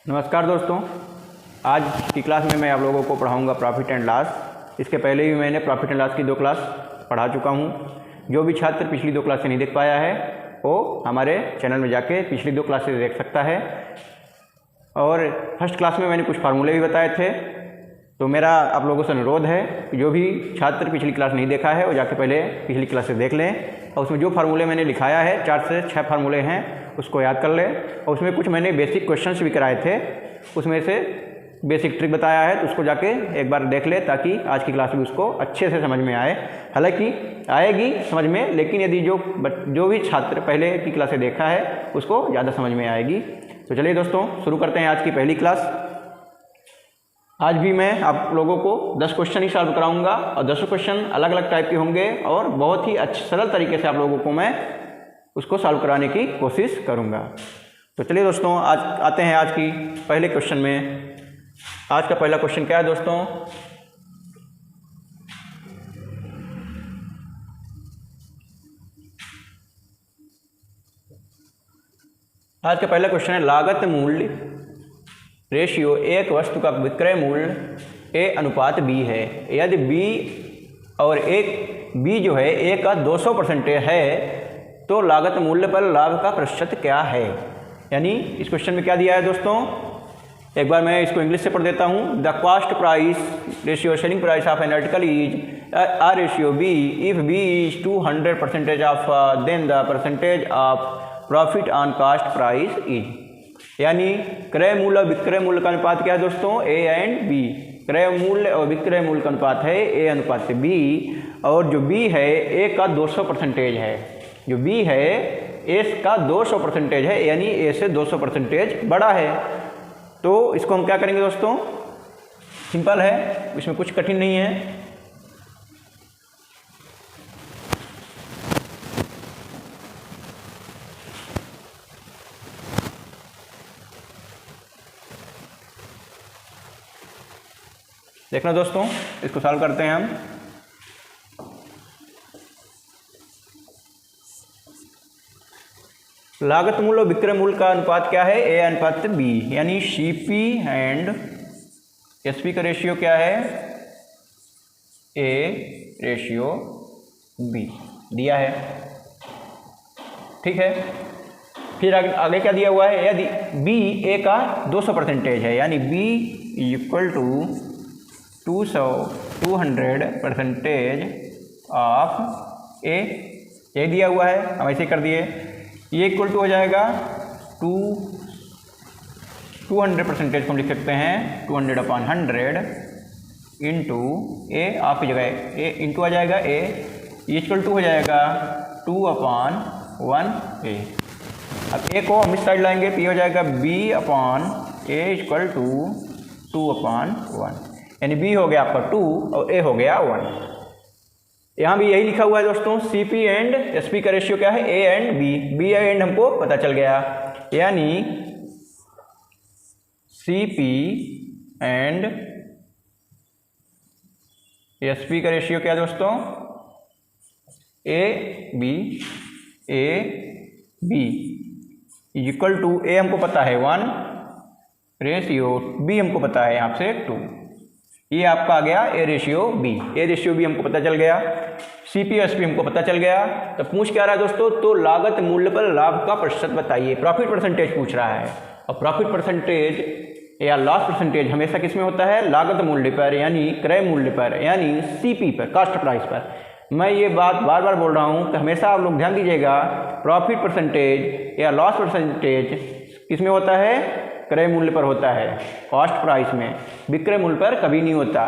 नमस्कार दोस्तों, आज की क्लास में मैं आप लोगों को पढ़ाऊंगा प्रॉफिट एंड लॉस। इसके पहले भी मैंने प्रॉफिट एंड लॉस की 2 क्लास पढ़ा चुका हूं। जो भी छात्र पिछली 2 क्लासें नहीं देख पाया है वो हमारे चैनल में जाके पिछली 2 क्लासेस देख सकता है। और फर्स्ट क्लास में मैंने कुछ फार्मूले भी बताए थे। तो मेरा आप लोगों से अनुरोध है कि जो भी छात्र पिछली क्लास नहीं देखा है वो जाके पहले पिछली क्लासेस देख लें, और उसमें जो फार्मूले मैंने लिखाया है 4 से 6 फार्मूले हैं उसको याद कर लें। और उसमें कुछ मैंने बेसिक क्वेश्चंस भी कराए थे, उसमें से बेसिक ट्रिक बताया है तो उसको जाके एक बार देख ले ताकि आज की क्लास भी उसको अच्छे से समझ में आए। हालांकि आएगी समझ में, लेकिन यदि जो भी छात्र पहले की क्लासें देखा है उसको ज़्यादा समझ में आएगी। तो चलिए दोस्तों शुरू करते हैं आज की पहली क्लास। आज भी मैं आप लोगों को 10 क्वेश्चन ही सॉल्व कराऊंगा और 10 क्वेश्चन अलग अलग टाइप के होंगे और बहुत ही अच्छे सरल तरीके से आप लोगों को मैं उसको सॉल्व कराने की कोशिश करूंगा। तो चलिए दोस्तों आज आते हैं आज की पहले क्वेश्चन में। आज का पहला क्वेश्चन क्या है दोस्तों? आज का पहला क्वेश्चन है लागत मूल्य रेशियो एक वस्तु का विक्रय मूल्य ए अनुपात बी है। यदि बी और बी जो है ए का 200% है तो लागत मूल्य पर लाभ का प्रतिशत क्या है। यानी इस क्वेश्चन में क्या दिया है दोस्तों, एक बार मैं इसको इंग्लिश से पढ़ देता हूँ। The cost price ratio selling price of an article is R ratio B if B is 200% of then the percentage of profit on cost price is. यानी क्रय मूल्य और विक्रय मूल्य का अनुपात क्या है दोस्तों, ए एंड बी। क्रय मूल्य और विक्रय मूल्य का अनुपात है ए अनुपात से बी, और जो बी है ए का 200% है। जो बी है ए का 200% है, यानी ए से 200% बड़ा है। तो इसको हम क्या करेंगे दोस्तों, सिंपल है, इसमें कुछ कठिन नहीं है। देखना दोस्तों, इसको सॉल्व करते हैं हम। लागत मूल्य और विक्रय मूल्य का अनुपात क्या है, ए अनुपात बी। यानी सीपी एंड एसपी का रेशियो क्या है, ए रेशियो बी दिया है। ठीक है, फिर आगे क्या दिया हुआ है, यदि बी ए का 200% है, यानी बी इक्वल टू 200% ऑफ ए, ये दिया हुआ है, हम ऐसे कर दिए। ये इक्वल टू हो जाएगा 200% को हम लिख सकते हैं 200/100 इंटू ए ऑफ की जगह ए इंटू आ जाएगा ए इक्वल टू हो जाएगा 2/1 ए। अब ए को हम इस साइड लाएंगे तो ये हो जाएगा b/a इक्वल टू 2/1। यानी बी हो गया आपका 2 और ए हो गया 1। यहाँ भी यही लिखा हुआ है दोस्तों, C P and S P का रेशियो क्या है, A and B. B and हमको पता चल गया, यानी C P and S P का रेशियो क्या है दोस्तों, A B equal to A हमको पता है 1 रेशियो बी हमको पता है यहाँ से 2। ये आपका आ गया A ratio B. A ratio B हमको पता चल गया, सी पी एस पी हमको पता चल गया। तो पूछ क्या रहा है दोस्तों, तो लागत मूल्य पर लाभ का प्रतिशत बताइए। प्रॉफिट परसेंटेज पूछ रहा है, और प्रॉफिट परसेंटेज या लॉस परसेंटेज हमेशा किस में होता है, लागत मूल्य पर, यानी क्रय मूल्य पर, यानी सी पी पर, कॉस्ट प्राइस पर। मैं ये बात बार बार बोल रहा हूँ कि हमेशा आप लोग ध्यान दीजिएगा, प्रॉफिट परसेंटेज या लॉस परसेंटेज किस में होता है, क्रय मूल्य पर होता है, कॉस्ट प्राइस में। विक्रय मूल्य पर कभी नहीं होता।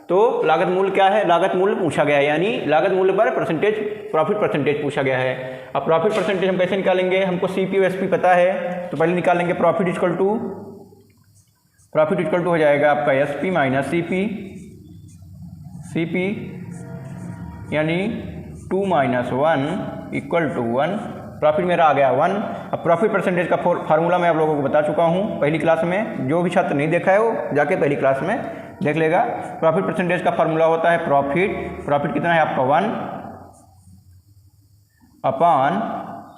तो लागत मूल्य क्या है, लागत मूल्य पूछा गया है, यानी लागत मूल्य पर परसेंटेज, प्रॉफिट परसेंटेज पूछा गया है। अब प्रॉफिट परसेंटेज हम कैसे निकालेंगे, हमको सी पी और एस पी पता है, तो पहले निकालेंगे प्रॉफिट इक्वल टू हो जाएगा आपका S P minus C P यानी 2 - 1 इक्वल टू 1। प्रॉफिट मेरा आ गया 1। अब प्रॉफिट परसेंटेज का फार्मूला मैं आप लोगों को बता चुका हूँ पहली क्लास में। जो भी छात्र नहीं देखा है वो जाके पहली क्लास में देख लेगा। प्रॉफिट परसेंटेज का फार्मूला होता है प्रॉफिट कितना है आपका 1 अपॉन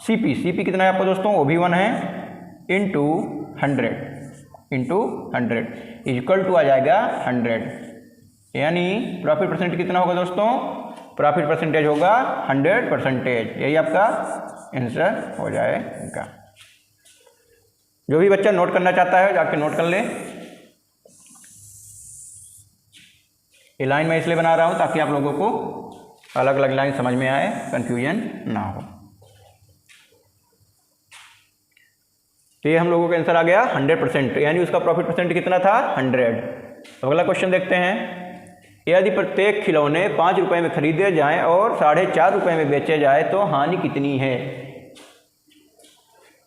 सीपी कितना है आपका दोस्तों, वो भी 1 है, इंटू 100। इंटू 100 इक्वल टू आ जाएगा 100। यानी प्रॉफिट परसेंट कितना होगा दोस्तों? प्रॉफिट परसेंटेज होगा 100%। यही आपका आंसर हो जाएगा। जो भी बच्चा नोट करना चाहता है जाके नोट कर ले। ये लाइन मैं इसलिए बना रहा हूँ ताकि आप लोगों को अलग अलग लाइन समझ में आए, कंफ्यूजन ना हो। तो ये हम लोगों का आंसर आ गया 100%, यानी उसका प्रॉफिट परसेंट कितना था? 100। अगला क्वेश्चन देखते हैं। यदि प्रत्येक खिलौने 5 रुपये में खरीदे जाएं और 4.5 रुपये में बेचे जाए तो हानि कितनी है?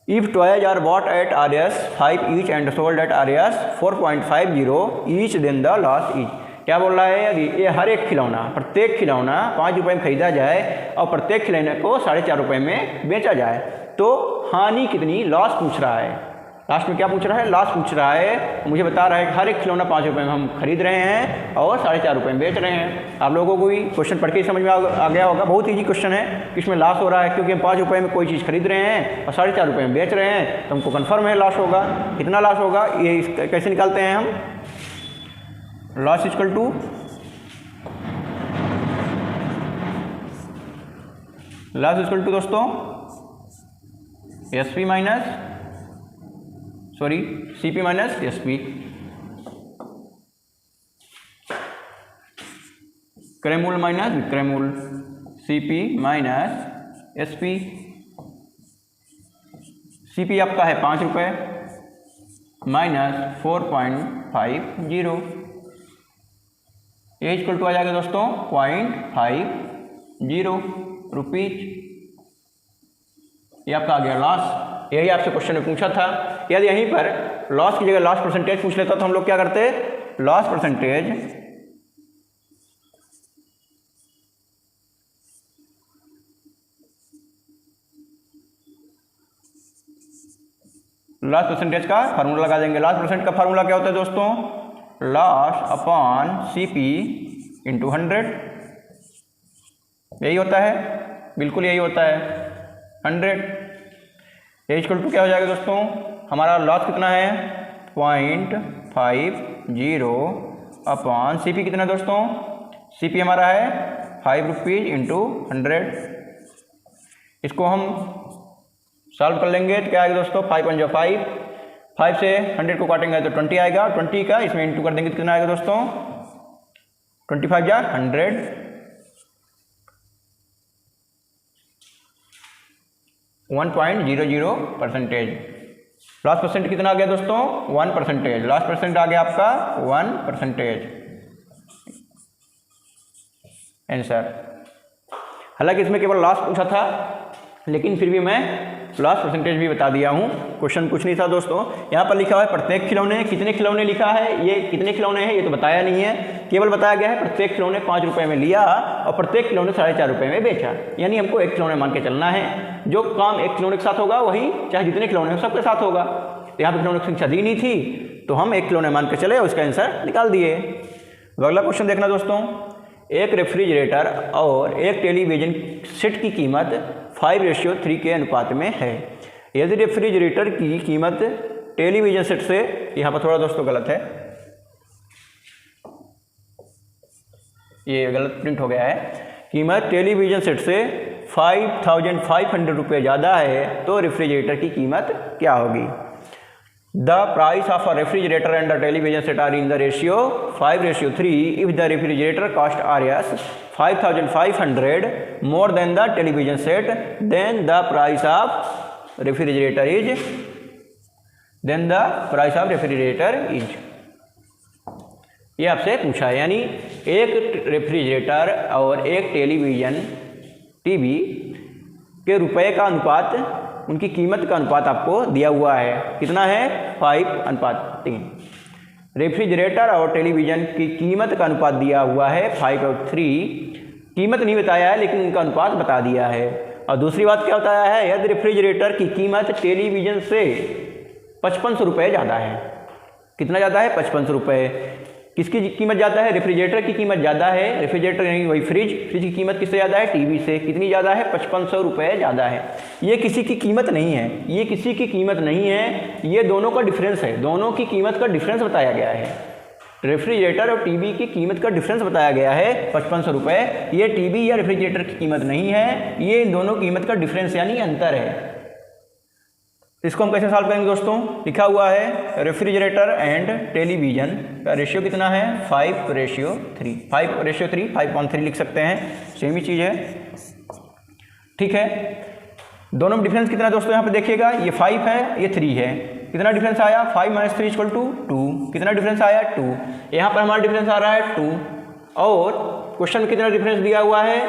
If toys are bought at RS 5 each and sold at RS 4.50 each, then the loss is। क्या बोल रहा है? यदि ये हर एक खिलौना, प्रत्येक खिलौना 5 रुपये में खरीदा जाए और प्रत्येक खिलौने को 4.5 रुपये में बेचा जाए तो हानि कितनी? लॉस पूछ रहा है। लास्ट में क्या पूछ रहा है? लॉस पूछ रहा है। मुझे बता रहा है कि हर एक खिलौना 5 रुपये में हम खरीद रहे हैं और 4.5 रुपये में बेच रहे हैं। आप लोगों को भी क्वेश्चन पढ़ के ही समझ में आ गया होगा। बहुत ईजी क्वेश्चन है कि इसमें लॉस हो रहा है, क्योंकि हम 5 रुपये में कोई चीज़ खरीद रहे हैं और 4.5 रुपये में बेच रहे हैं, तो हमको कन्फर्म है लॉस होगा। कितना लॉस होगा ये कैसे निकालते हैं हम? लॉस इक्वल टू दोस्तों SP minus CP minus SP. क्रयमूल्य माइनस विक्रयमूल्य, सीपी माइनस एसपी। सीपी आपका है 5 रुपये माइनस 4.50, ये इक्वल टू आ जाएगा दोस्तों 0.50 रुपीज। ये आपका आ गया लॉस। यही आपसे क्वेश्चन में पूछा था। यदि यहीं पर लॉस की जगह लॉस परसेंटेज पूछ लेता तो हम लोग क्या करते? लॉस परसेंटेज का फार्मूला लगा देंगे। लॉस परसेंट का फार्मूला क्या होता है दोस्तों? Loss upon CP into 100। यही होता है, बिल्कुल यही होता है 100। ये इक्वल टू क्या हो जाएगा दोस्तों? हमारा लॉस कितना है? 0.50 अपॉन सीपी कितना दोस्तों? सीपी हमारा है 5 रुपीज इंटू 100। इसको हम सॉल्व कर लेंगे तो क्या आएगा दोस्तों? 5 × 5, 5 से 100 को काटेंगे तो 20 आएगा। 20 का इसमें इंटू कर देंगे तो कितना आएगा दोस्तों? 25 × 100 1.00%। लॉस परसेंट कितना आ गया दोस्तों? 1%। लॉस परसेंट आ गया आपका 1% आंसर। हालांकि इसमें केवल लॉस पूछा था, लेकिन फिर भी मैं लॉस परसेंटेज भी बता दिया हूँ। क्वेश्चन कुछ नहीं था दोस्तों। यहाँ पर लिखा हुआ है प्रत्येक खिलौने, कितने खिलौने लिखा है? ये कितने खिलौने हैं ये तो बताया नहीं है, केवल बताया गया है प्रत्येक खिलौने 5 रुपये में लिया और प्रत्येक खिलौने 4.5 रुपये में बेचा। यानी हमको एक खिलौने मान के चलना है। जो काम एक खिलौने के साथ होगा वही चाहे जितने खिलौने हो सबके साथ होगा। तो यहाँ पर खिलौने की संख्या दी नहीं थी तो हम एक खिलौने मान के चले और उसका आंसर निकाल दिए। अगला क्वेश्चन देखना दोस्तों। एक रेफ्रिजरेटर और एक टेलीविज़न सेट की कीमत 5:3 के अनुपात में है। यदि रेफ्रिजरेटर की कीमत टेलीविज़न सेट से, यहाँ पर थोड़ा दोस्तों गलत है, ये गलत प्रिंट हो गया है। कीमत टेलीविज़न सेट से 5,500 रुपये ज़्यादा है तो रेफ्रिजरेटर की कीमत क्या होगी? The price of a refrigerator and the television set are in the ratio 5:3। If the refrigerator cost RS 5,500 more than the television set, then the price of refrigerator is ये आपसे पूछा है। यानी एक रेफ्रिजरेटर और एक टेलीविज़न टीवी के रुपए का अनुपात, उनकी कीमत का अनुपात आपको दिया हुआ है। कितना है? 5:3। रेफ्रिजरेटर और टेलीविज़न की कीमत का अनुपात दिया हुआ है 5:3। कीमत नहीं बताया है लेकिन उनका अनुपात बता दिया है। और दूसरी बात क्या बताया है? यदि रेफ्रिजरेटर की कीमत टेलीविज़न से 5500 रुपये ज़्यादा है। कितना ज़्यादा है? 5500 रुपये। किसकी कीमत ज़्यादा है? रेफ्रिजरेटर की कीमत ज़्यादा है। रेफ्रिजरेटर यानी वही फ्रिज की कीमत किससे ज़्यादा है? टीवी से। कितनी ज़्यादा है? 5500 रुपये ज़्यादा है। ये किसी की कीमत नहीं है, ये किसी की कीमत नहीं है, ये दोनों का डिफरेंस है। दोनों की कीमत का डिफरेंस बताया गया है। रेफ्रिजरेटर और टीवी की कीमत का डिफरेंस बताया गया है 5500 रुपये। ये टीवी या रेफ्रिजरेटर की कीमत नहीं है, ये इन दोनों कीमत का डिफरेंस यानी अंतर है। इसको हम कैसे सॉल्व करेंगे दोस्तों? लिखा हुआ है रेफ्रिजरेटर एंड टेलीविज़न का रेशियो कितना है? 5:3। 5:3, 5:3 लिख सकते हैं, सेम ही चीज़ है। ठीक है, दोनों में डिफरेंस कितना है दोस्तों? यहाँ पे देखिएगा, ये 5 है, ये 3 है। कितना डिफरेंस आया? 5 - 3 = 2। कितना डिफरेंस आया? 2। यहाँ पर हमारा डिफरेंस आ रहा है 2। और क्वेश्चन में कितना डिफरेंस दिया हुआ है?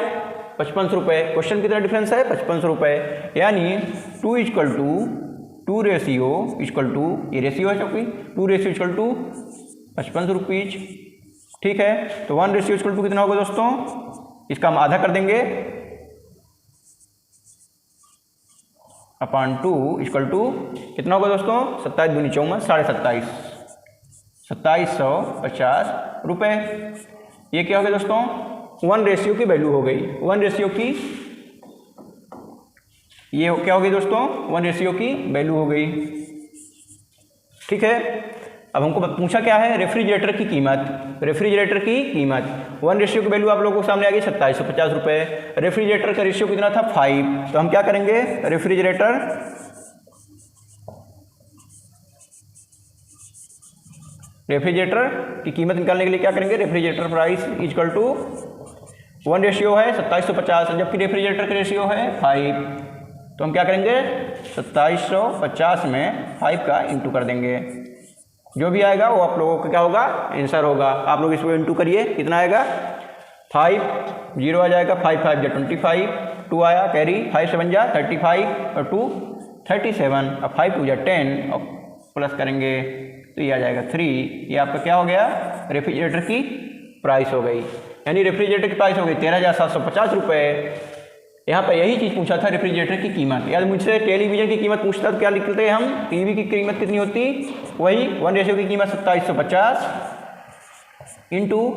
5500 रुपये। क्वेश्चन कितना डिफरेंस है? 5500 रुपये। यानी 2 = 2 रेशियो इक्वल टू, ये रेशियो है क्योंकि 2 रेशियो इक्वल टू 55 रुपीज। ठीक है, तो 1 रेशियो इक्वल टू कितना होगा दोस्तों? इसका हम आधा कर देंगे, अपॉन 2 इक्वल टू कितना होगा दोस्तों? 27 दूनी 24, 27.5, 2750 रुपये। ये क्या हो गया दोस्तों? 1 रेशियो की वैल्यू हो गई। 1 रेशियो की, ये क्या हो गई दोस्तों? 1 रेशियो की वैल्यू हो गई। ठीक है, अब हमको पूछा क्या है? रेफ्रिजरेटर की कीमत। रेफ्रिजरेटर की कीमत 1 रेशियो की वैल्यू आप लोगों को सामने आ गई 2750 रुपये। रेफ्रिजरेटर का रेशियो कितना था? 5। तो हम क्या करेंगे? रेफ्रिजरेटर की कीमत निकालने के लिए क्या करेंगे? Refrigerator price equal to 1 ratio है 2750, जबकि रेफ्रिजरेटर का रेशियो है 5। तो हम क्या करेंगे? 2750 में 5 का इंटू कर देंगे। जो भी आएगा वो आप लोगों का क्या होगा? आंसर होगा। आप लोग इसको इंटू करिए, कितना आएगा? 5 0 आ जाएगा, 5 5 जा 25, 2 आया कैरी, 5 7 जा 35 और 2 37, अब 5 2 जा 10 और प्लस करेंगे तो ये आ जाएगा 3। ये आपका क्या हो गया? रेफ्रिजरेटर की प्राइस हो गई। यानी रेफ्रिजरेटर की प्राइस हो गई 13,750 रुपये। यहाँ पर यही चीज़ पूछा था, रेफ्रिजरेटर की कीमत। याद मुझसे टेलीविज़न की कीमत पूछता तो क्या लिखते हैं हम? टीवी की कीमत कितनी होती? वही 1 रेशियो की कीमत 2750 इंटू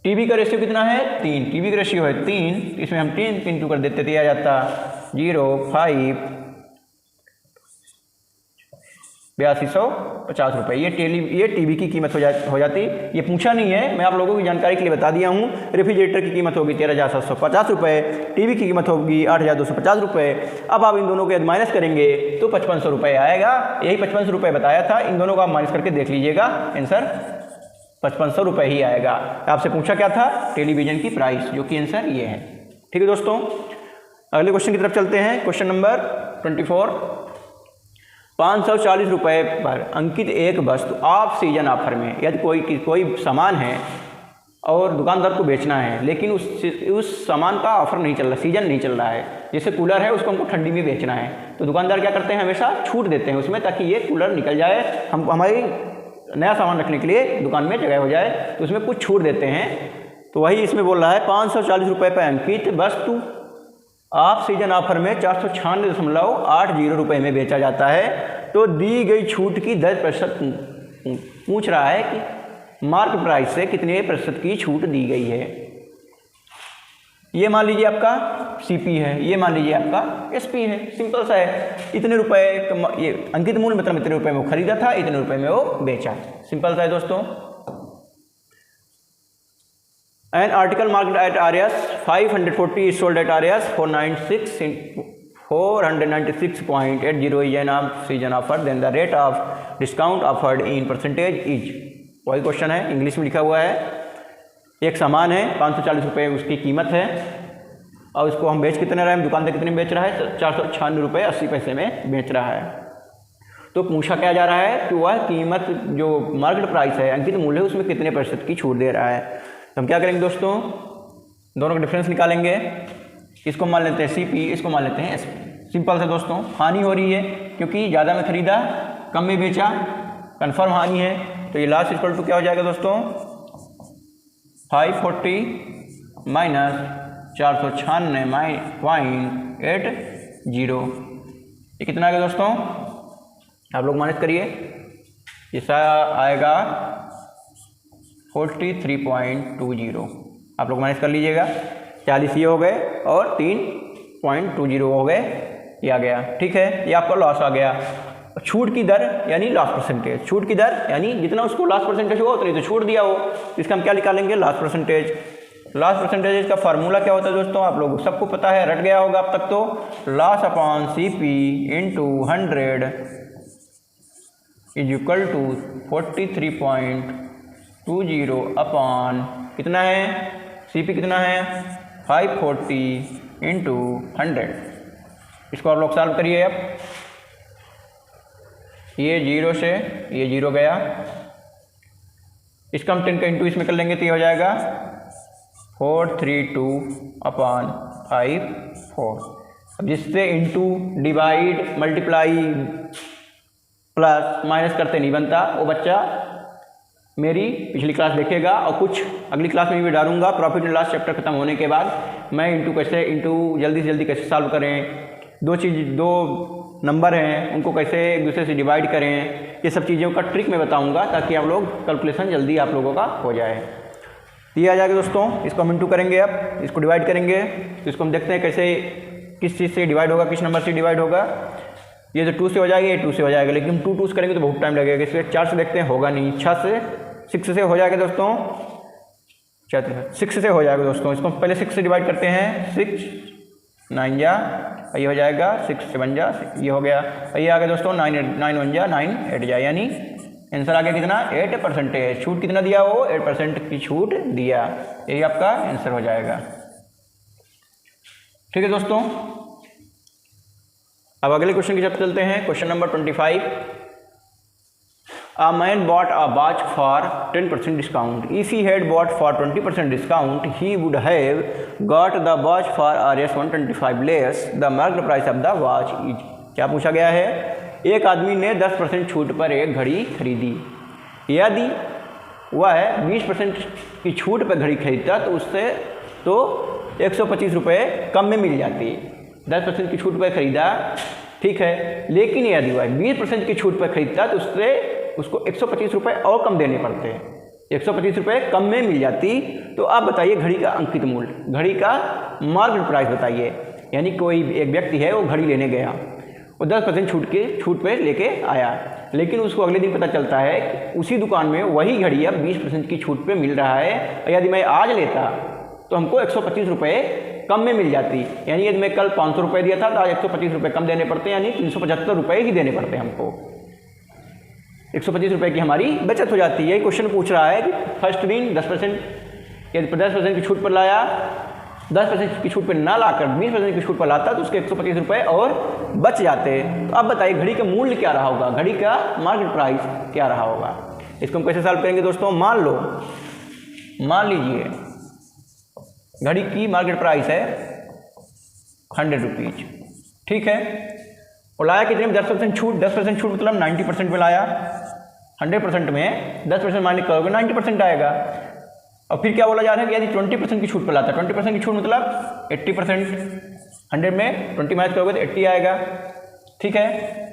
टीवी का रेशियो कितना है? 3। टीवी का रेशियो है 3, इसमें हम 3 इंटू कर देते थे, आ जाता 0.5 8250 रुपये। ये टीवी की कीमत हो जाती। ये पूछा नहीं है, मैं आप लोगों की जानकारी के लिए बता दिया हूँ। रेफ्रिजरेटर की कीमत होगी 13,750 रुपये, टीवी की कीमत होगी 8,250 रुपये। अब आप इन दोनों के माइनस करेंगे तो 5500 रुपये आएगा। यही 5500 रुपये बताया था, इन दोनों को आप माइनस करके देख लीजिएगा, आंसर 5500 रुपये ही आएगा। आपसे पूछा क्या था? टेलीविज़न की प्राइस, जो कि आंसर ये है। ठीक है दोस्तों, अगले क्वेश्चन की तरफ चलते हैं। Question number 24। 540 रुपये पर अंकित एक वस्तु ऑफ सीजन ऑफर में, यदि कोई सामान है और दुकानदार को बेचना है, लेकिन उस सामान का ऑफर नहीं चल रहा, सीजन नहीं चल रहा है। जैसे कूलर है, उसको हमको ठंडी में बेचना है, तो दुकानदार क्या करते हैं? हमेशा छूट देते हैं उसमें, ताकि ये कूलर निकल जाए, हम हमारी नया सामान रखने के लिए दुकान में जगह हो जाए, तो उसमें कुछ छूट देते हैं। तो वही इसमें बोल रहा है 540 रुपये पर अंकित वस्तु ऑफ सीजन ऑफर में 496.80 रुपये में बेचा जाता है। तो दी गई छूट की 10% पूछ रहा है कि मार्क प्राइस से कितने प्रतिशत की छूट दी गई है। ये मान लीजिए आपका सीपी है, ये मान लीजिए आपका एसपी है, सिंपल सा है। इतने रुपए, ये अंकित मूल्य मतलब इतने रुपए में वो खरीदा था, इतने रुपए में वो बेचा, सिंपल सा है दोस्तों। An article marked at RS 540 is sold at RS 496.80 is an off-season offer. Then the rate of discount offered in percentage is, वही क्वेश्चन है, इंग्लिश में लिखा हुआ है। एक सामान है 540 रुपये उसकी कीमत है, और उसको हम बेच कितने रहे हैं? दुकानदार कितने में बेच रहा है? 496 रुपये 80 पैसे में बेच रहा है। तो पूछा क्या जा रहा है कि वह कीमत जो मार्केट प्राइस है, अंकित मूल्य है, उसमें कितने प्रतिशत की छूट दे रहा है। तो हम क्या करेंगे दोस्तों? दोनों का डिफरेंस निकालेंगे। इसको मान लेते हैं सीपी, इसको मान लेते हैं एसपी। सिंपल से दोस्तों, हानि हो रही है क्योंकि ज़्यादा में खरीदा, कम में बेचा, कन्फर्म हानि है। तो ये लास्ट इक्वल टू क्या हो जाएगा दोस्तों? 540 माइनस 496.80। ये कितना आएगा दोस्तों? आप लोग माइनस करिए। ये आएगा 43.20। आप लोग माइनस कर लीजिएगा, 40 ये हो गए और 3.20 हो गए, ये आ गया। ठीक है, ये आपका लॉस आ गया। छूट की दर यानी लॉस परसेंटेज, छूट की दर यानी जितना उसको लॉस परसेंटेज हुआ उतनी तो छूट दिया हो, इसका हम क्या निकालेंगे, लॉस परसेंटेज। लॉस परसेंटेज का फार्मूला क्या होता है दोस्तों, आप लोग सबको पता है, रट गया होगा अब तक तो। Loss upon CP into 100 is equal to 43.20 upon कितना है, CP कितना है 540 इंटू 100। इसको आप लोग सॉल्व करिए। अब ये 0 से ये 0 गया, इसका हम 10 का इंटू इसमें कर लेंगे तो ये हो जाएगा 432 अपॉन 54। अब जिससे into divide multiply plus minus करते नहीं बनता, वो बच्चा मेरी पिछली क्लास देखेगा और कुछ अगली क्लास में भी डालूंगा। प्रॉफिट एंड लॉस चैप्टर खत्म होने के बाद मैं इंटू जल्दी से जल्दी कैसे सॉल्व करें, दो नंबर हैं उनको कैसे एक दूसरे से डिवाइड करें, ये सब चीज़ों का ट्रिक मैं बताऊंगा ताकि आप लोग कैलकुलेशन जल्दी आप लोगों का हो जाए। तो ये आ जाएगा दोस्तों, इसको हम इंटू करेंगे, अब इसको डिवाइड करेंगे तो इसको हम देखते हैं कैसे किस चीज़ से डिवाइड होगा, किस नंबर से डिवाइड होगा। ये तो 2 से हो जाएगा, ये 2 से हो जाएगा, लेकिन 2 करेंगे तो बहुत टाइम लगेगा। इसलिए 4 से देखते हैं, होगा नहीं। 6 से हो जाएगा दोस्तों, 6 से हो जाएगा दोस्तों। इसको पहले 6 से डिवाइड करते हैं, 6 9 जा, ये हो जाएगा 6 7 जा, ये हो गया। ये आ गया दोस्तों 9 1 जा 9 8 जा, यानी आंसर आ गया कितना 8%। छूट कितना दिया, वो 8% की छूट दिया, यही आपका आंसर हो जाएगा। ठीक है दोस्तों, अब अगले क्वेश्चन की तरफ चलते हैं। Question number 25। A man bought a watch for 10% discount. If he had bought for 20% discount, he would have got the watch for Rs 125 less. The market price of the watch is. क्या पूछा गया है, एक आदमी ने 10% छूट पर एक घड़ी खरीदी। यदि वह 20% की छूट पर घड़ी खरीदता तो उससे 125 रुपये कम में मिल जाती। 10% की छूट पर खरीदा, ठीक है, लेकिन यदि वह 20% की छूट पर खरीदता तो उसको 125 रुपये और कम देने पड़ते हैं, 125 रुपये कम में मिल जाती। तो आप बताइए घड़ी का अंकित मूल्य, घड़ी का मार्केट प्राइस बताइए। यानी कोई एक व्यक्ति है, वो घड़ी लेने गया, वो 10% छूट पे लेके आया, लेकिन उसको अगले दिन पता चलता है कि उसी दुकान में वही घड़ी अब 20% की छूट पे मिल रहा है। यदि मैं आज लेता तो हमको 125 रुपये कम में मिल जाती। यानी यदि मैं कल 500 रुपये दिया था तो आज 125 रुपये कम देने पड़ते, यानी 375 रुपये ही देने पड़ते हमको। 125 रुपये की हमारी बचत हो जाती है। यही क्वेश्चन पूछ रहा है कि फर्स्ट दिन 10% यदि 10% की छूट पर लाया, 10% की छूट पर ना लाकर 20% की छूट पर लाता तो उसके 125 रुपये और बच जाते। तो अब बताइए घड़ी का मूल्य क्या रहा होगा, घड़ी का मार्केट प्राइस क्या रहा होगा। इसको हम कैसे सॉल्व करेंगे दोस्तों, मान लीजिए घड़ी की मार्केट प्राइस है 100 रुपीज, ठीक है, और लाया कितने में 10% छूट, 10% छूट मतलब 90% में लाया। 100% में 10% माइनस करोगे 90% आएगा। और फिर क्या बोला जा रहा है कि यदि 20% की छूट पर लाता, 20% की छूट मतलब 80%, 100 में 20 माइनस करोगे तो 80 आएगा, ठीक है।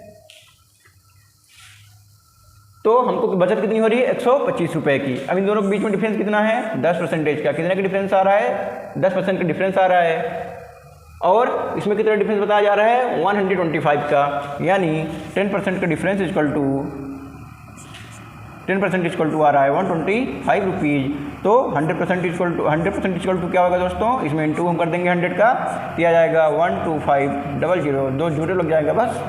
तो हमको बचत कितनी हो रही है 125 रुपये की। अब इन दोनों के बीच में डिफरेंस कितना है 10% का, कितने का डिफरेंस आ रहा है 10% का डिफरेंस आ रहा है। और इसमें कितना डिफरेंस बताया जा रहा है 125 का, यानी 10% का difference equal to 10% equal to आ रहा है 125 रुपीज़। तो 100% इक्वल टू क्या होगा दोस्तों, इसमें इंटू हम कर देंगे 100 का, दिया जाएगा 12500, 2 जीरो लग जाएगा बस।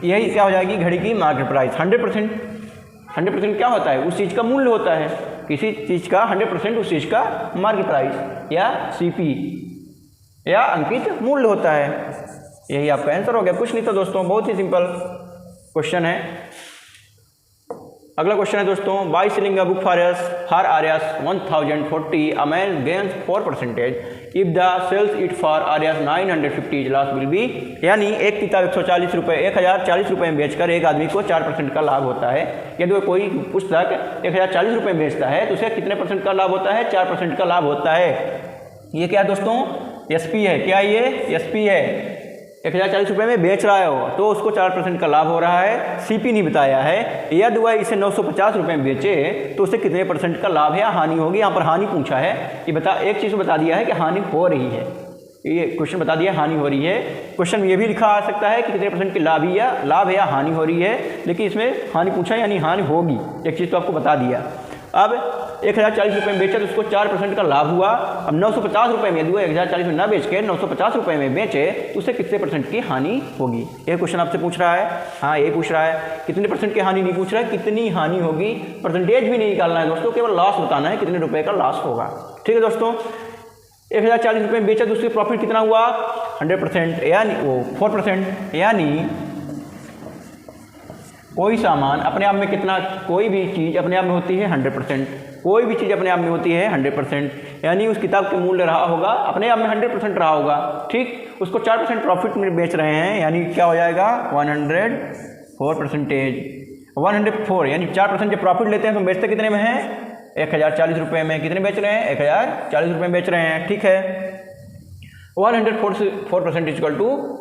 यही क्या हो जाएगी घड़ी की मार्केट प्राइस। 100% क्या होता है, उस चीज़ का मूल्य होता है, किसी चीज़ का 100% उस चीज़ का मार्केट प्राइस या CP या अंकित मूल्य होता है। यही आपका आंसर हो गया, कुछ नहीं था दोस्तों, बहुत ही सिंपल क्वेश्चन है। अगला क्वेश्चन है दोस्तों, by selling a book for Rs 1040 a man gains 4%, if the sells it for Rs 950 loss will be. यानी एक किताब 1040 रुपये में बेचकर एक आदमी को 4% का लाभ होता है। यदि कोई पुस्तक 1040 रुपये में बेचता है तो उसे कितने % का लाभ होता है, 4% का लाभ होता है। ये क्या दोस्तों SP है, क्या ये SP है, 1040 रुपये में बेच रहा हो तो उसको 4% का लाभ हो रहा है, सीपी नहीं बताया है। यदि वह इसे 950 रुपये में बेचे तो उसे कितने % का लाभ या हानि होगी। यहाँ पर हानि पूछा है कि एक चीज़ बता दिया है कि हानि हो रही है, ये क्वेश्चन बता दिया हानि हो रही है। क्वेश्चन में ये भी लिखा आ सकता है कि कितने % की लाभ है या हानि हो रही है, लेकिन इसमें हानि पूछा यानी हानि होगी, एक चीज़ तो आपको बता दिया। अब 1040 रुपये में बेचा तो उसको 4% का लाभ हुआ। अब 950 रुपये में यदि वो 1040 में ना बेच के 950 रुपये में बेचे तो उसे कितने % की हानि होगी, ये क्वेश्चन आपसे पूछ रहा है। हाँ, ये पूछ रहा है, कितने % की हानि नहीं पूछ रहा है, कितनी हानि होगी। परसेंटेज भी नहीं निकालना है दोस्तों, केवल लॉस बताना है, कितने रुपये का लॉस होगा। ठीक है दोस्तों, 1040 रुपये में बेचा तो उसके प्रॉफिट कितना हुआ 100% यानी वो 4%, यानी कोई सामान अपने आप में कितना, कोई भी चीज़ अपने आप में होती है 100%, कोई भी चीज़ अपने आप में होती है 100%, यानी उस किताब के मूल्य रहा होगा अपने आप में 100% रहा होगा। ठीक, उसको 4% प्रॉफिट में बेच रहे हैं, यानी क्या हो जाएगा 104%, यानी 4% जब प्रॉफिट लेते हैं तो बेचते कितने में है 1040 रुपये में। कितने बेच रहे हैं 1040 रुपये में बेच रहे हैं। ठीक है, 104% इक्वल टू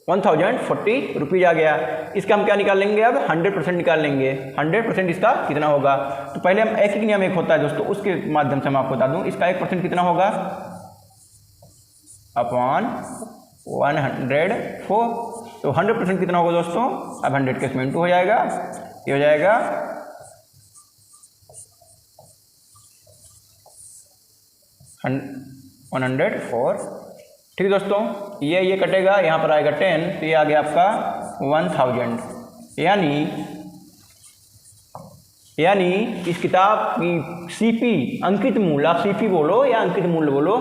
1040 रुपीज़ आ गया। इसका हम क्या निकाल लेंगे, अब 100% निकाल लेंगे। 100% इसका कितना होगा, तो पहले हम एक नियम एक होता है दोस्तों, उसके माध्यम से मैं आपको बता दूं। इसका 1% कितना होगा अपॉन 104, तो 100% कितना होगा दोस्तों, अब 100 के इसमें 2 हो जाएगा, ये हो जाएगा 104। ठीक है दोस्तों, ये कटेगा, यहाँ पर आएगा 10, तो ये आ गया आपका 1000, यानी इस किताब की सीपी अंकित मूल्य, आप सीपी बोलो या अंकित मूल्य बोलो,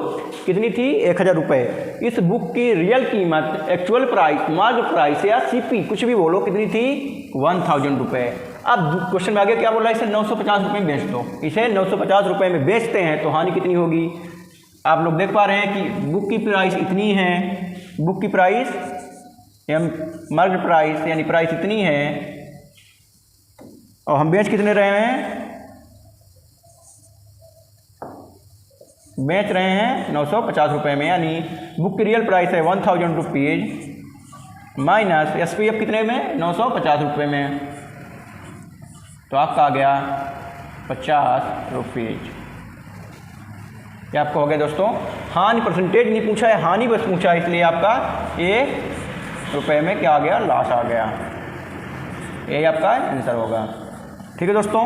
कितनी थी 1000 रुपये। इस बुक की रियल कीमत, एक्चुअल प्राइस, मार्केट प्राइस या सीपी कुछ भी बोलो, कितनी थी 1000 रुपये। अब क्वेश्चन में आगे क्या बोला, इसे 950 रुपये में बेच दो। इसे 950 रुपये में बेचते हैं तो हानि कितनी होगी, आप लोग देख पा रहे हैं कि बुक की प्राइस इतनी है, बुक की प्राइस या मार्केट प्राइस यानी प्राइस इतनी है और हम बेच कितने रहे हैं, बेच रहे हैं 950 रुपये में, यानी बुक की रियल प्राइस है 1000 रुपीज़ माइनस SPF कितने में 950 रुपये में, तो आपका आ गया 50 रुपीज़। ये आपको हो गया दोस्तों। हानि परसेंटेज नहीं पूछा है, हानि बस पूछा है, इसलिए आपका ये रुपए में क्या आ गया, लॉस आ गया। ये आपका आंसर होगा। ठीक है दोस्तों,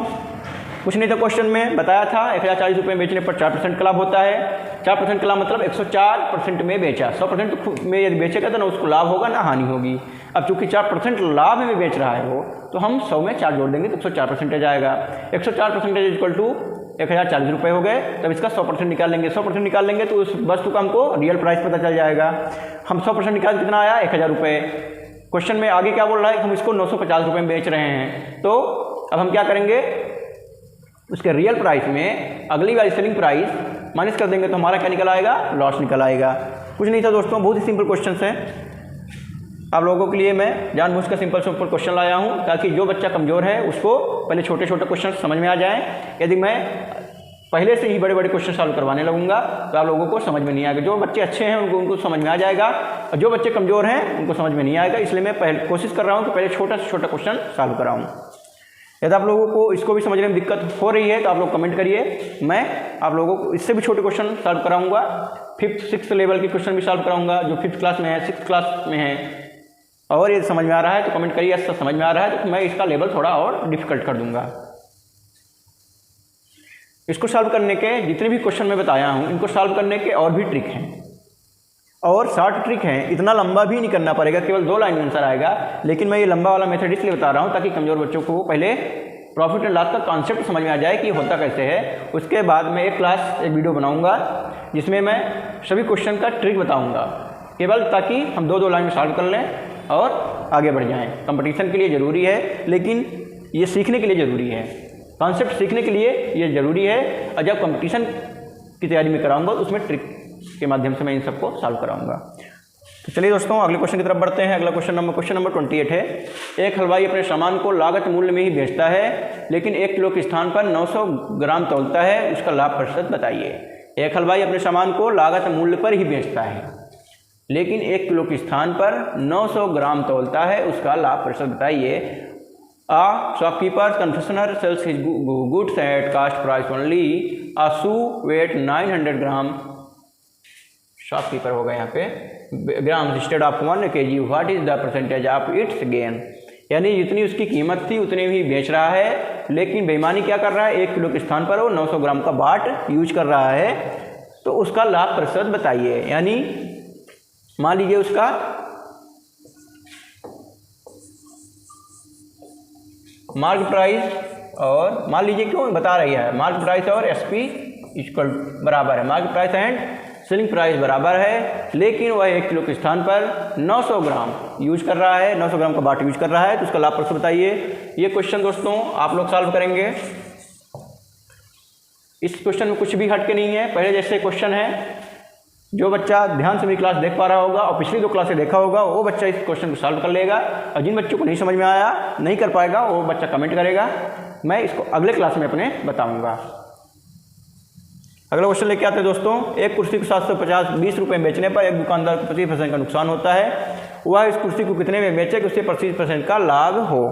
कुछ नहीं था क्वेश्चन में बताया था 1040 रुपये में बेचने पर 4% का लाभ होता है। 4% का लाभ मतलब 104% में बेचा, 100% में यदि बेचेगा तो ना उसको लाभ होगा ना हानि होगी। अब चूंकि 4% लाभ में बेच रहा है वो, तो हम 100 में 4 जोड़ देंगे तो 104% आएगा। 104% इक्वल टू 1040 रुपये हो गए, तब इसका 100% निकाल लेंगे। 100% निकाल लेंगे तो उस वस्तु का हमको रियल प्राइस पता चल जाएगा। हम 100% निकाल कितना आया 1000 रुपये। क्वेश्चन में आगे क्या बोल रहा है, हम इसको 950 रुपये में बेच रहे हैं, तो अब हम क्या करेंगे, उसके रियल प्राइस में अगली वाली सेलिंग प्राइस माइनस कर देंगे तो हमारा क्या निकल आएगा, लॉस निकल आएगा। कुछ नहीं था दोस्तों, बहुत ही सिंपल क्वेश्चन है। आप लोगों के लिए मैं जानबूझ कर सिंपल क्वेश्चन लाया हूं, ताकि जो बच्चा कमज़ोर है उसको पहले छोटे छोटे क्वेश्चन समझ में आ जाएं। यदि मैं पहले से ही बड़े बड़े क्वेश्चन सॉल्व करवाने लगूंगा तो आप लोगों को समझ में नहीं आएगा। जो बच्चे अच्छे हैं उनको समझ में आ जाएगा, और जो बच्चे कमज़ोर हैं उनको समझ में नहीं आएगा। इसलिए मैं पहले कोशिश कर रहा हूँ कि पहले छोटा से छोटा क्वेश्चन सॉल्व कराऊँ। यदि आप लोगों को इसको भी समझने में दिक्कत हो रही है तो आप लोग कमेंट करिए, मैं आप लोगों को इससे भी छोटे क्वेश्चन सॉल्व कराऊंगा। 5th 6th लेवल के क्वेश्चन भी सॉल्व कराऊंगा, जो 5th क्लास में है, 6th क्लास में है। और ये समझ में आ रहा है तो कमेंट करिए, ऐसा समझ में आ रहा है तो मैं इसका लेवल थोड़ा और डिफिकल्ट कर दूंगा। इसको सॉल्व करने के जितने भी क्वेश्चन मैं बताया हूँ, इनको सॉल्व करने के और भी ट्रिक हैं और शॉर्ट ट्रिक हैं। इतना लंबा भी नहीं करना पड़ेगा, केवल 2 लाइन में आंसर आएगा। लेकिन मैं ये लंबा वाला मेथड इसलिए बता रहा हूँ ताकि कमज़ोर बच्चों को पहले प्रॉफिट एंड लॉस का कॉन्सेप्ट समझ में आ जाए कि होता कैसे है। उसके बाद मैं एक वीडियो बनाऊँगा जिसमें मैं सभी क्वेश्चन का ट्रिक बताऊँगा, केवल ताकि हम 2 लाइन में सॉल्व कर लें और आगे बढ़ जाएँ। कंपटीशन के लिए ज़रूरी है, लेकिन ये सीखने के लिए ज़रूरी है। कॉन्सेप्ट सीखने के लिए ये ज़रूरी है, और जब कंपटीशन की तैयारी में कराऊंगा तो उसमें ट्रिक के माध्यम से मैं इन सबको सॉल्व कराऊंगा। तो चलिए दोस्तों, अगले क्वेश्चन की तरफ बढ़ते हैं। अगला क्वेश्चन नंबर 28 है। एक हलवाई अपने सामान को लागत मूल्य में ही बेचता है, लेकिन 1 किलो के स्थान पर 900 ग्राम तौलता है, उसका लाभ प्रतिशत बताइए। एक हलवाई अपने सामान को लागत मूल्य पर ही बेचता है, लेकिन 1 किलो के स्थान पर 900 ग्राम तौलता है, उसका लाभ प्रतिशत बताइए। A shopkeeper confectioner sells his goods at cost price only. A shoe weight 900 gram, shopkeeper होगा यहाँ पे, gram instead of 1 kg, what is the percentage of its gain. यानी जितनी उसकी कीमत थी उतने ही बेच रहा है, लेकिन बेईमानी क्या कर रहा है, 1 किलो के स्थान पर वो 900 ग्राम का बाट यूज कर रहा है, तो उसका लाभ प्रतिशत बताइए। यानी मान लीजिए उसका मार्केट प्राइस और मान लीजिए क्यों बता रही है, मार्केट प्राइस और एसपी इक्वल बराबर है, market price and selling price बराबर है, लेकिन वह 1 किलो के स्थान पर 900 ग्राम यूज कर रहा है, 900 ग्राम का बाट यूज कर रहा है, तो उसका लाभ प्रतिशत बताइए। ये क्वेश्चन दोस्तों आप लोग सॉल्व करेंगे। इस क्वेश्चन में कुछ भी हट के नहीं है, पहले जैसे क्वेश्चन है। जो बच्चा ध्यान से मेरी क्लास देख पा रहा होगा और पिछली 2 क्लासें देखा होगा, वो बच्चा इस क्वेश्चन को सॉल्व कर लेगा, और जिन बच्चों को नहीं समझ में आया, नहीं कर पाएगा, वो बच्चा कमेंट करेगा, मैं इसको अगले क्लास में अपने बताऊंगा। अगला क्वेश्चन लेके आते हैं दोस्तों। एक कुर्सी को 750 रुपये में बेचने पर एक दुकानदार को 25% का नुकसान होता है, वह इस कुर्सी को कितने में बेचे कि उसे 25% का लाभ हो।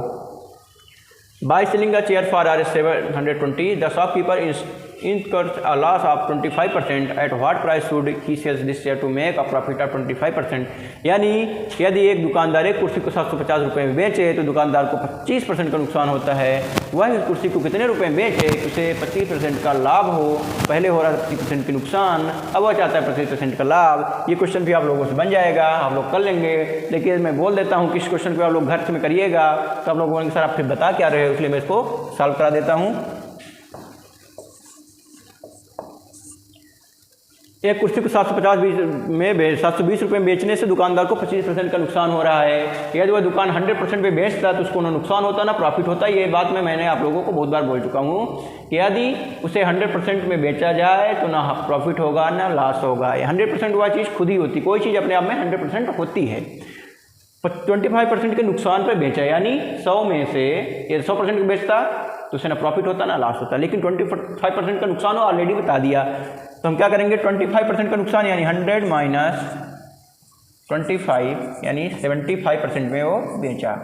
Bye selling a chair for Rs 720, the shopkeeper incurs a loss of 25%. At what price should he sell this chair to make a profit of 25%? यानी यदि एक दुकानदार एक कुर्सी को 750 रुपये में बेचे तो दुकानदार को 25% का नुकसान होता है, वह इस कुर्सी को कितने रुपए में बेचे कि उसे 25% का लाभ हो। पहले हो रहा है 25% के नुकसान, अब वह चाहता है 25% का लाभ। ये क्वेश्चन भी आप लोगों से बन जाएगा, आप लोग कर लेंगे, लेकिन मैं बोल देता हूँ कि इस क्वेश्चन को आप लोग घर में करिएगा, तो आप लोग बोलेंगे सर आप फिर बता क्या रहे हो, इसलिए मैं इसको सॉल्व करा देता हूँ। एक कुर्सी को 720 रुपये में बेचने से दुकानदार को 25% का नुकसान हो रहा है। यदि वह दुकान 100% पे बेचता तो उसको ना नुकसान होता ना प्रॉफिट होता। ये बात मैंने आप लोगों को बहुत बार बोल चुका हूँ कि यदि उसे 100% में बेचा जाए तो ना प्रॉफिट होगा ना लॉस होगा। 100% वह चीज़ खुद ही होती, कोई चीज़ अपने आप में 100% होती है। 25% के नुकसान पर बेचा, यानी 100 में से ये 100% को बेचता तो उसे ना प्रॉफिट होता ना लॉस होता, लेकिन 25% का नुकसान ऑलरेडी बता दिया। तो हम क्या करेंगे, 25% का नुकसान यानी 100 माइनस 25 यानी 75% में वो बेचा,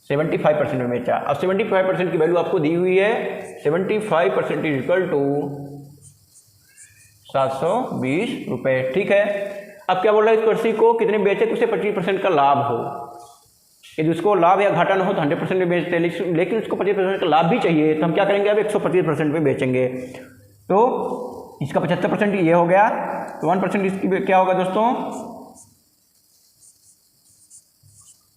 75% में बेचा। अब 75% की वैल्यू आपको दी हुई है, 75% इज इक्वल टू 720 रुपये, ठीक है। अब क्या बोल रहा है, इस कुर्सी को कितने बेचे, उसे 25% का लाभ हो। यदि उसको लाभ या घाटा ना हो तो 100% में बेचते, लेकिन उसको 25% का लाभ भी चाहिए, तो हम क्या करेंगे, अब 125% में बेचेंगे। तो इसका 75% ये हो गया, तो 1% इसकी क्या होगा दोस्तों,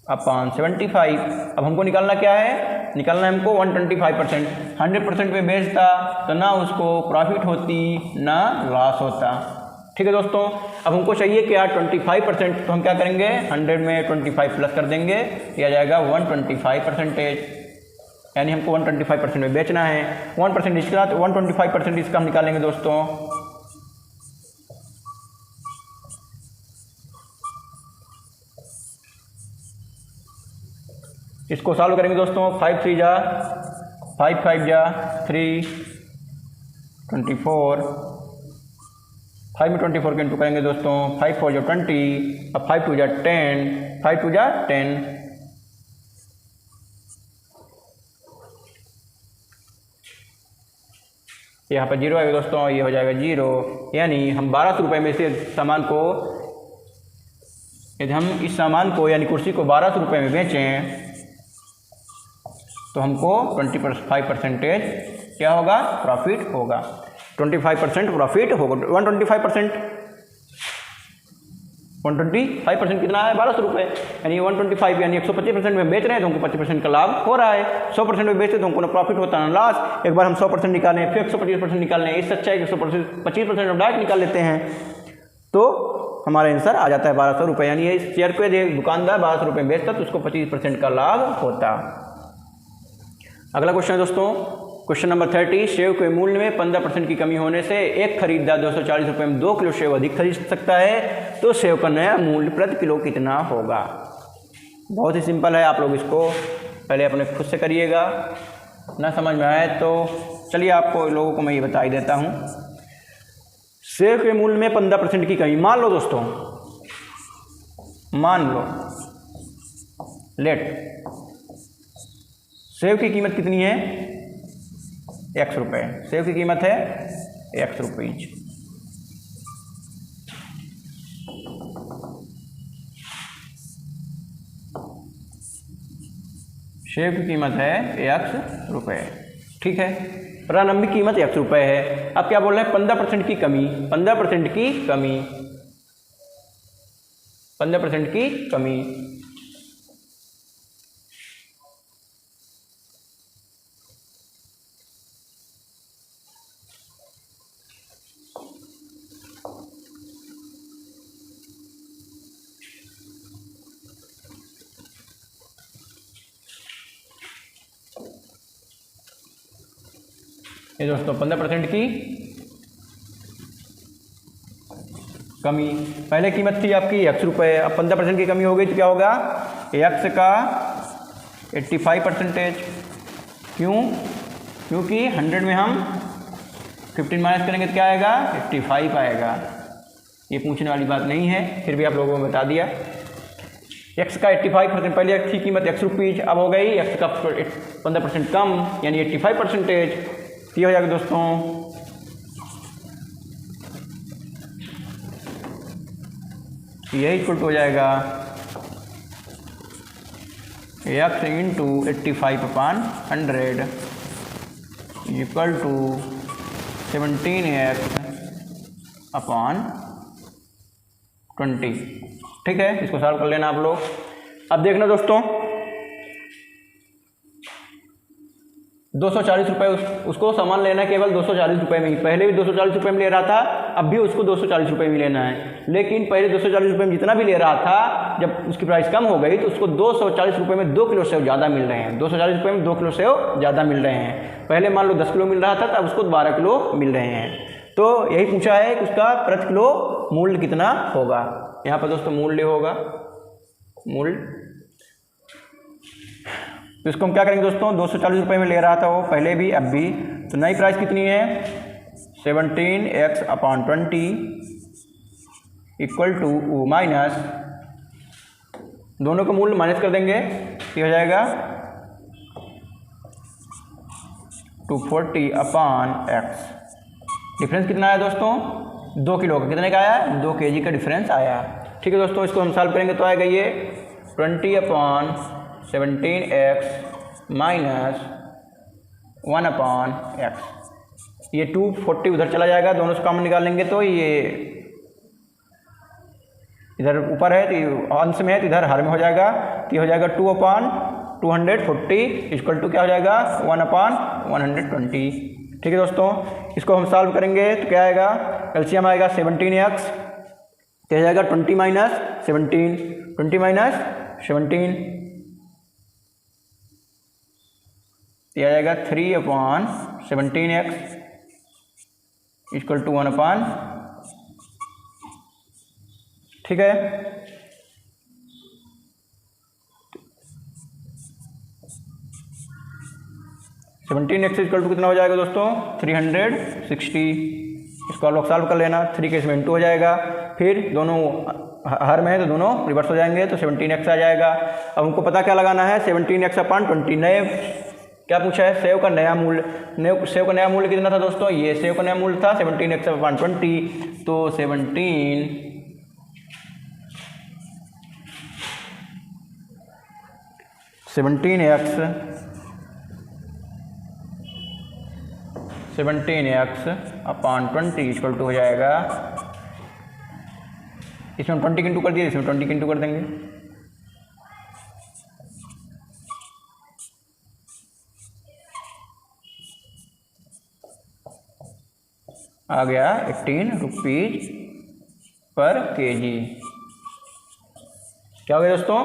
अपॉन 75। अब हमको निकालना क्या है, निकालना है हमको 125%। 100% में बेचता तो ना उसको प्रॉफिट होती ना लॉस होता, ठीक है दोस्तों। अब हमको चाहिए क्या, 25%, तो हम क्या करेंगे, 100 में 25 प्लस कर देंगे, ये आ जाएगा 125%, यानी हमको 125% में बेचना है। 1% इसका, तो 125% इसका हम निकालेंगे दोस्तों। इसको सॉल्व करेंगे दोस्तों, 5 3 जा 5 5 जा 3 24, 5 में 24 के इंटू करेंगे दोस्तों, 5 4 जा 20, अब 5 2 जा 10, 5 2 जा 10, यहाँ पर 0 आएगा दोस्तों, ये हो जाएगा 0। यानी हम 1200 रुपये में से सामान को, यदि हम इस सामान को यानी कुर्सी को 1200 रुपये में बेचें तो हमको 25% क्या होगा, प्रॉफिट होगा, 25% प्रॉफिट होगा। 125% कितना है, 1200 रुपये, यानी 125 यानी 125% में बेच रहे हैं तो हमको 25% का लाभ हो रहा है। 100% में बेचते तो हमको ना प्रॉफिट होता ना लॉस। एक बार हम 100% निकालें, फिर 125% निकालें, इससे अच्छा है कि 125% हम डायरेक्ट निकाल लेते हैं, तो हमारा आंसर आ जाता है 1200 रुपये। यानी इस शेयर को यदि दुकानदार 1200 रुपये में बेचता तो उसको 25% का लाभ होता। अगला क्वेश्चन है दोस्तों, क्वेश्चन नंबर 30। सेव के मूल्य में 15% की कमी होने से एक खरीदार 240 रुपये में 2 किलो सेव अधिक खरीद सकता है, तो सेव का नया मूल्य प्रति किलो कितना होगा। बहुत ही सिंपल है, आप लोग इसको पहले अपने खुद से करिएगा, ना समझ में आए तो चलिए आपको लोगों को मैं ये बता ही देता हूँ। सेव के मूल्य में 15% की कमी, मान लो दोस्तों मान लो लेट सेव की कीमत कितनी है, ₹X। सेव की कीमत है ₹X। सेव की कीमत है ₹X। ठीक है, प्रारंभिक कीमत ₹X है। अब क्या बोल रहे हैं, 15% की कमी, 15% की कमी, 15% की कमी। ये दोस्तों 15% की कमी। पहले कीमत थी आपकी ₹X, अब 15% की कमी हो गई तो क्या होगा, X का 85%। क्यों, क्योंकि 100 में हम 15 माइनस करेंगे तो क्या आएगा, 85 आएगा। ये पूछने वाली बात नहीं है, फिर भी आप लोगों को बता दिया। X का 85%, पहले थी कीमत ₹X, अब हो गई X का 15% कम, यानी 85%। ये हो जाएगा दोस्तों ये इक्वल टू हो जाएगा X into 85/100 equal to 17X/20। ठीक है, इसको सॉल्व कर लेना आप लोग। अब देखना दोस्तों, ₹240 उसको सामान लेना है केवल ₹240 में ही। पहले भी ₹240 में ले रहा था, अब भी उसको ₹240 में लेना है। लेकिन पहले ₹240 में जितना भी ले रहा था, जब उसकी प्राइस कम हो गई तो उसको ₹240 में 2 किलो सेव ज़्यादा मिल रहे हैं। ₹240 में 2 किलो सेव ज़्यादा मिल रहे हैं। पहले मान लो 10 किलो मिल रहा था, तब उसको 12 किलो मिल रहे हैं। तो यही पूछा है कि उसका प्रति किलो मूल्य कितना होगा। यहाँ पर दोस्तों मूल्य होगा, मूल्य। तो इसको हम क्या करेंगे दोस्तों, ₹240 में ले रहा था वो पहले भी अब भी, तो नई प्राइस कितनी है 17X/20 इक्वल टू माइनस, दोनों का मूल्य माइनस कर देंगे तो हो जाएगा 240/X। डिफरेंस कितना आया दोस्तों, 2 किलो का। कितने का आया, 2 kg का डिफरेंस आया। ठीक है दोस्तों, इसको हम सॉल्व करेंगे तो आएगा ये 20/17X माइनस 1/X। ये 240 उधर चला जाएगा, दोनों से कॉमन निकाल लेंगे तो ये इधर ऊपर है तो अंश में है तो इधर हर में हो जाएगा, तो ये हो जाएगा 2/240 इक्वल टू क्या हो जाएगा 1/120। ठीक है दोस्तों, इसको हम सॉल्व करेंगे तो क्या आएगा, एलसीएम आएगा 17X, तो हो जाएगा 20 माइनस 17, 20 माइनस 17, तो आ जाएगा 3/17X इक्वल टू 1/, ठीक है। सेवनटीन एक्स इक्वल टू कितना हो जाएगा दोस्तों 360। इसको आप लोग सॉल्व कर लेना, 3 के इसमें इंटू हो जाएगा, फिर दोनों हर में है तो दोनों रिवर्स हो जाएंगे तो 17X आ जाएगा। अब हमको पता क्या लगाना है 17X/20। नए क्या पूछा है, सेव का नया मूल्य। सेव का नया मूल्य कितना था दोस्तों, ये सेव का नया मूल्य था 17X/20, तो 17X/20 इक्वल टू हो जाएगा, इसमें 20 इंटू कर दिया, इसमें 20 इंटू कर देंगे, आ गया 18 रुपीज पर केजी। क्या हो गया दोस्तों,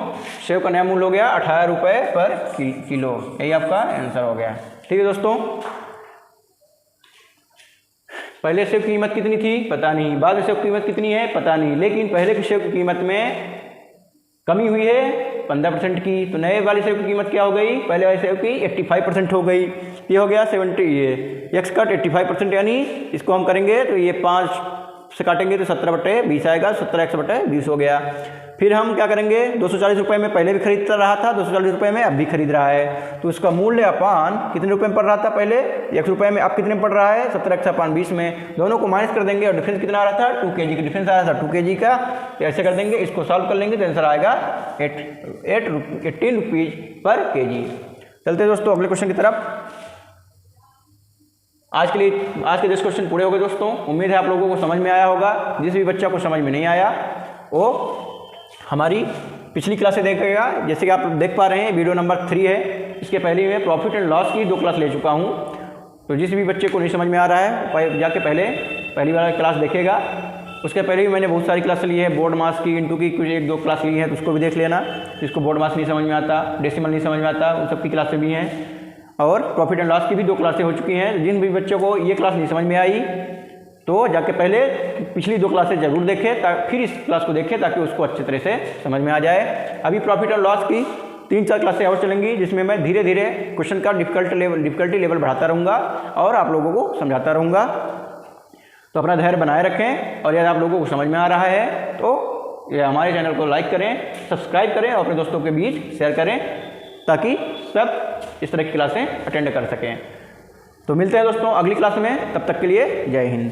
सेव का नया मूल्य हो गया 18 रुपये पर किलो। यही आपका आंसर हो गया। ठीक है दोस्तों, पहले सेव की कीमत कितनी थी पता नहीं, बाद में सेव की कीमत कितनी है पता नहीं, लेकिन पहले की सेव की कीमत में कमी हुई है 15% की, तो नए वाली सेव की कीमत क्या हो गई, पहले वाली सेव की 85% हो गई। ये हो गया 70, ये एक्स कट 85%, यानी इसको हम करेंगे तो ये 5 से काटेंगे तो 17/20 आएगा, 17X/20 हो गया। फिर हम क्या करेंगे, 240 रुपये में पहले भी खरीदता रहा था, 240 रुपये में अब भी खरीद रहा है, तो उसका मूल्य अपान कितने रुपये में पड़ रहा था पहले, 100 रुपये में, अब कितने में पड़ रहा है, 17 अपान 20 में। दोनों को माइनस कर देंगे और डिफरेंस कितना आ रहा था, 2 kg का डिफरेंस आ रहा था, 2 kg का। तो ऐसे कर देंगे, इसको सॉल्व कर लेंगे तो आंसर आएगा 18 रुपीज़ पर kg। चलते हैं दोस्तों अगले क्वेश्चन की तरफ। आज के 10 क्वेश्चन पूरे हो गए दोस्तों। उम्मीद है आप लोगों को समझ में आया होगा। जिस भी बच्चा को समझ में नहीं आया वो हमारी पिछली क्लासें देखेगा। जैसे कि आप देख पा रहे हैं वीडियो नंबर 3 है, इसके पहले मैं प्रॉफिट एंड लॉस की 2 क्लास ले चुका हूँ। तो जिस भी बच्चे को नहीं समझ में आ रहा है जाके पहली वाला क्लास देखेगा। उसके पहले भी मैंने बहुत सारी क्लास ली है, बोर्ड मास की, इंटू की कुछ 1-2 क्लास ली है, तो उसको भी देख लेना। जिसको बोर्ड मास नहीं समझ में आता, डेसिमल नहीं समझ में आता, उन सबकी क्लासें भी हैं। और प्रॉफिट एंड लॉस की भी 2 क्लासें हो चुकी हैं। जिन भी बच्चों को ये क्लास नहीं समझ में आई तो जाके पहले पिछली 2 क्लासें जरूर देखें, फिर इस क्लास को देखें ताकि उसको अच्छी तरह से समझ में आ जाए। अभी प्रॉफिट एंड लॉस की 3-4 क्लासें और चलेंगी, जिसमें मैं धीरे धीरे क्वेश्चन का डिफिकल्टी लेवल बढ़ाता रहूँगा और आप लोगों को समझाता रहूँगा। तो अपना धैर्य बनाए रखें, और यदि आप लोगों को समझ में आ रहा है तो ये हमारे चैनल को लाइक करें, सब्सक्राइब करें और अपने दोस्तों के बीच शेयर करें ताकि सब इस तरह की क्लासें अटेंड कर सकें। तो मिलते हैं दोस्तों अगली क्लास में, तब तक के लिए जय हिंद।